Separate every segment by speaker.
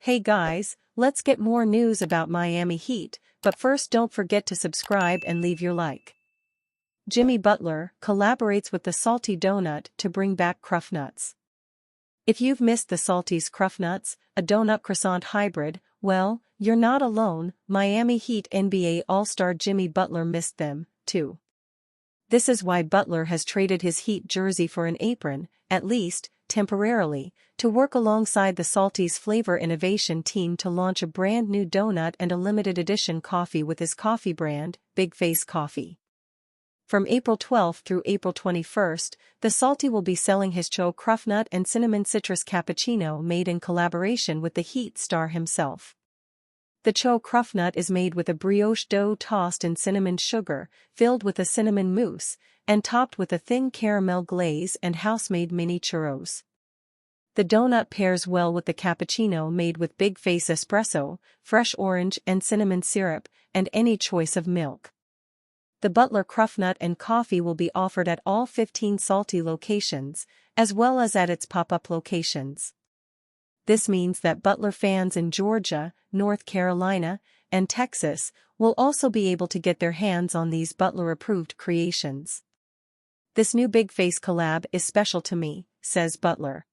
Speaker 1: Hey guys, let's get more news about Miami Heat, but first don't forget to subscribe and leave your like. Jimmy Butler collaborates with the Salty Donut to bring back Cruff Nuts. If you've missed the Salty's Cruff Nuts, a donut croissant hybrid, well, you're not alone. Miami Heat NBA All-Star Jimmy Butler missed them, too. This is why Butler has traded his Heat jersey for an apron, at least, temporarily, to work alongside the Salty's flavor innovation team to launch a brand new donut and a limited edition coffee with his coffee brand, Big Face Coffee. From April 12 through April 21, the Salty will be selling his Cho Cruff Nut and Cinnamon Citrus Cappuccino made in collaboration with the Heat star himself. The Cho Cruff Nut is made with a brioche dough tossed in cinnamon sugar, filled with a cinnamon mousse, and topped with a thin caramel glaze and house-made mini churros. The donut pairs well with the cappuccino made with Big Face espresso, fresh orange and cinnamon syrup, and any choice of milk. The Butler Cruff Nut and coffee will be offered at all 15 Salty locations, as well as at its pop-up locations. This means that Butler fans in Georgia, North Carolina, and Texas will also be able to get their hands on these Butler-approved creations. This new Big Face collab is special to me, says Butler.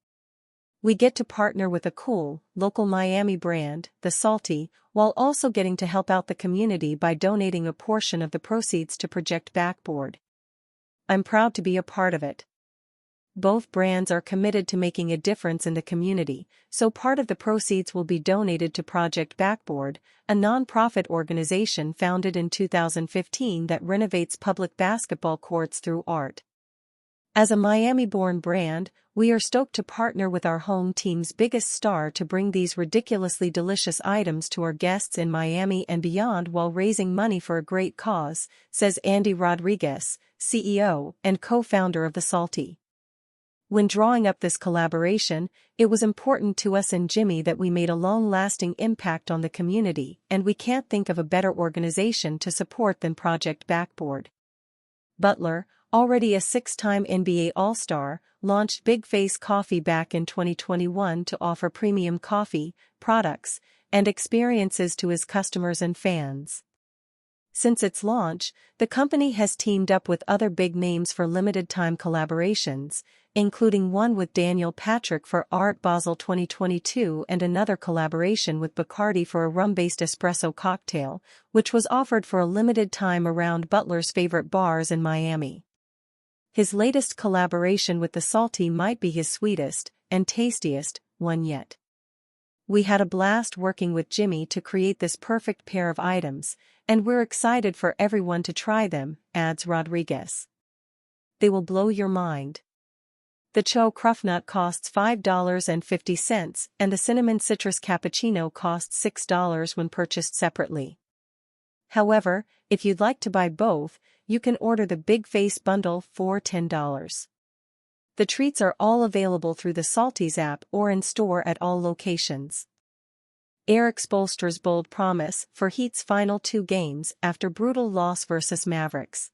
Speaker 1: We get to partner with a cool, local Miami brand, the Salty, while also getting to help out the community by donating a portion of the proceeds to Project Backboard. I'm proud to be a part of it. Both brands are committed to making a difference in the community, so part of the proceeds will be donated to Project Backboard, a non-profit organization founded in 2015 that renovates public basketball courts through art. As a Miami-born brand, we are stoked to partner with our home team's biggest star to bring these ridiculously delicious items to our guests in Miami and beyond while raising money for a great cause, says Andy Rodriguez, CEO and co-founder of the Salty. When drawing up this collaboration, it was important to us and Jimmy that we made a long-lasting impact on the community, and we can't think of a better organization to support than Project Backboard. Butler, already a 6-time NBA All-Star, launched Big Face Coffee back in 2021 to offer premium coffee, products, and experiences to his customers and fans. Since its launch, the company has teamed up with other big names for limited-time collaborations, including one with Daniel Patrick for Art Basel 2022 and another collaboration with Bacardi for a rum-based espresso cocktail, which was offered for a limited time around Butler's favorite bars in Miami. His latest collaboration with the Salty might be his sweetest and tastiest one yet. We had a blast working with Jimmy to create this perfect pair of items, and we're excited for everyone to try them, adds Rodriguez. They will blow your mind. The Cho Cruff Nut costs $5.50 and the Cinnamon Citrus Cappuccino costs $6 when purchased separately. However, if you'd like to buy both, you can order the Big Face Bundle for $10. The treats are all available through the Salty's app or in store at all locations. Erik Spoelstra's bold promise for Heat's final 2 games after brutal loss versus Mavericks.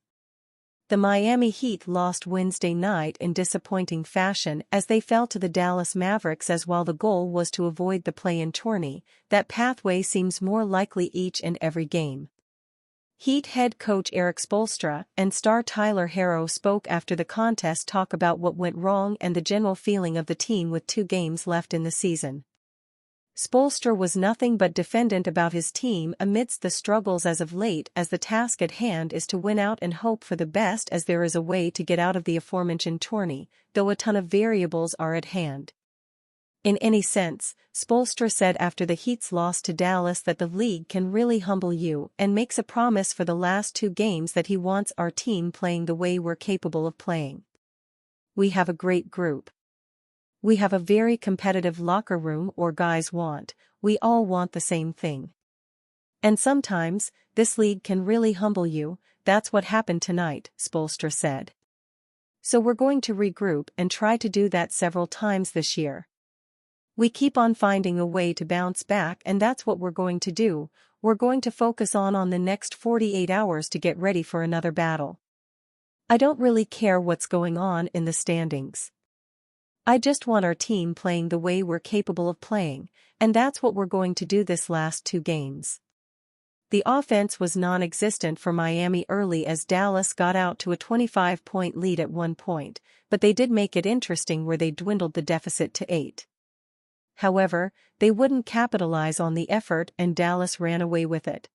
Speaker 1: The Miami Heat lost Wednesday night in disappointing fashion as they fell to the Dallas Mavericks, as while the goal was to avoid the play-in tourney, that pathway seems more likely each and every game. Heat head coach Erik Spoelstra and star Tyler Herro spoke after the contest talk about what went wrong and the general feeling of the team with 2 games left in the season. Spoelstra was nothing but defendant about his team amidst the struggles as of late, as the task at hand is to win out and hope for the best, as there is a way to get out of the aforementioned tourney, though a ton of variables are at hand. In any sense, Spoelstra said after the Heat's loss to Dallas that the league can really humble you, and makes a promise for the last 2 games that he wants our team playing the way we're capable of playing. We have a great group. We have a very competitive locker room, or guys we all want the same thing. And sometimes, this league can really humble you. That's what happened tonight, Spoelstra said. So we're going to regroup and try to do that several times this year. We keep on finding a way to bounce back, and that's what we're going to do. We're going to focus on the next 48 hours to get ready for another battle. I don't really care what's going on in the standings. I just want our team playing the way we're capable of playing, and that's what we're going to do this last 2 games. The offense was non-existent for Miami early as Dallas got out to a 25-point lead at one point, but they did make it interesting where they dwindled the deficit to 8. However, they wouldn't capitalize on the effort and Dallas ran away with it.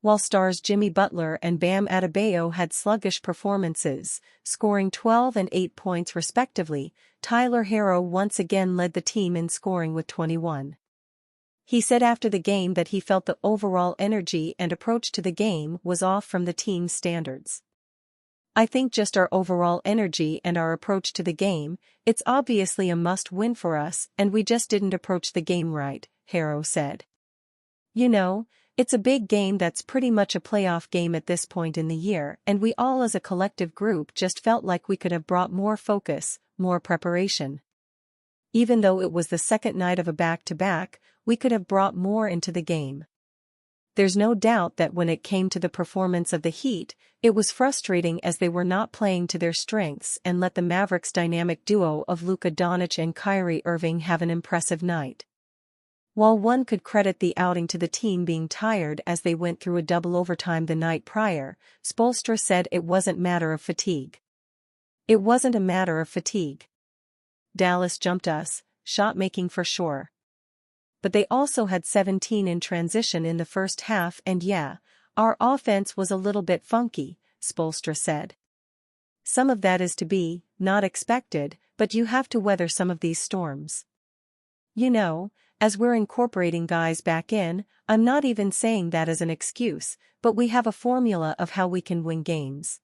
Speaker 1: While stars Jimmy Butler and Bam Adebayo had sluggish performances, scoring 12 and 8 points respectively, Tyler Herro once again led the team in scoring with 21. He said after the game that he felt the overall energy and approach to the game was off from the team's standards. I think just our overall energy and our approach to the game, it's obviously a must-win for us and we just didn't approach the game right, Herro said. You know, it's a big game that's pretty much a playoff game at this point in the year and we all as a collective group just felt like we could have brought more focus, more preparation. Even though it was the second night of a back-to-back, we could have brought more into the game. There's no doubt that when it came to the performance of the Heat, it was frustrating as they were not playing to their strengths and let the Mavericks' dynamic duo of Luka Doncic and Kyrie Irving have an impressive night. While one could credit the outing to the team being tired as they went through a double overtime the night prior, Spoelstra said it wasn't a matter of fatigue. It wasn't a matter of fatigue. Dallas jumped us, shot making for sure. But they also had 17 in transition in the first half and yeah, our offense was a little bit funky, Spoelstra said. Some of that is to be, not expected, but you have to weather some of these storms. You know, as we're incorporating guys back in, I'm not even saying that as an excuse, but we have a formula of how we can win games.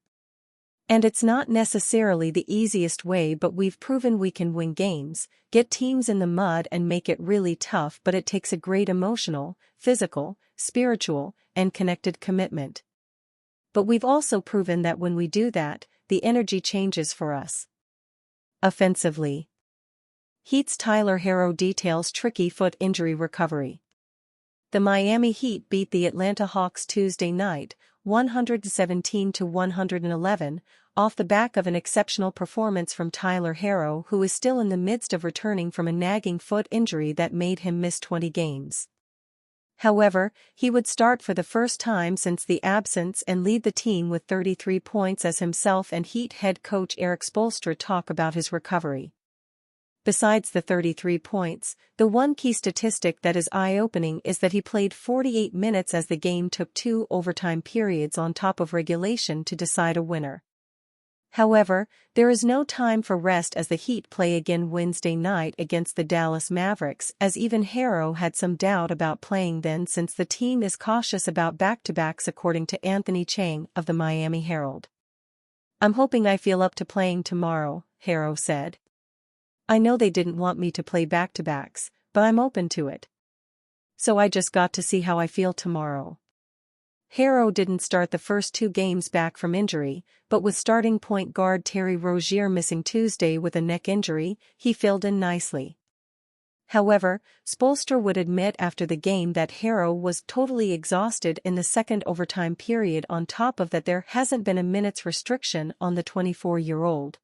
Speaker 1: And it's not necessarily the easiest way, but we've proven we can win games, get teams in the mud and make it really tough, but it takes a great emotional, physical, spiritual, and connected commitment. But we've also proven that when we do that, the energy changes for us. Offensively. Heat's Tyler Herro details tricky foot injury recovery. The Miami Heat beat the Atlanta Hawks Tuesday night, 117-111, off the back of an exceptional performance from Tyler Herro, who is still in the midst of returning from a nagging foot injury that made him miss 20 games. However, he would start for the first time since the absence and lead the team with 33 points as himself and Heat head coach Erik Spoelstra talk about his recovery. Besides the 33 points, the one key statistic that is eye-opening is that he played 48 minutes as the game took 2 overtime periods on top of regulation to decide a winner. However, there is no time for rest as the Heat play again Wednesday night against the Dallas Mavericks, as even Herro had some doubt about playing then since the team is cautious about back-to-backs according to Anthony Chang of the Miami Herald. I'm hoping I feel up to playing tomorrow, Herro said. I know they didn't want me to play back-to-backs, but I'm open to it. So I just got to see how I feel tomorrow. Herro didn't start the first 2 games back from injury, but with starting point guard Terry Rozier missing Tuesday with a neck injury, he filled in nicely. However, Spoelstra would admit after the game that Herro was totally exhausted in the second overtime period. On top of that, there hasn't been a minutes restriction on the 24-year-old.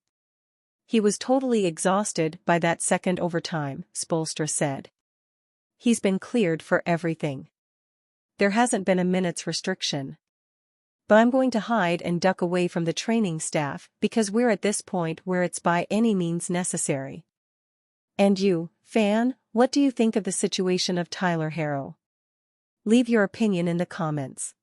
Speaker 1: He was totally exhausted by that second overtime, Spoelstra said. He's been cleared for everything. There hasn't been a minutes restriction. But I'm going to hide and duck away from the training staff because we're at this point where it's by any means necessary. And you, fan, what do you think of the situation of Tyler Herro? Leave your opinion in the comments.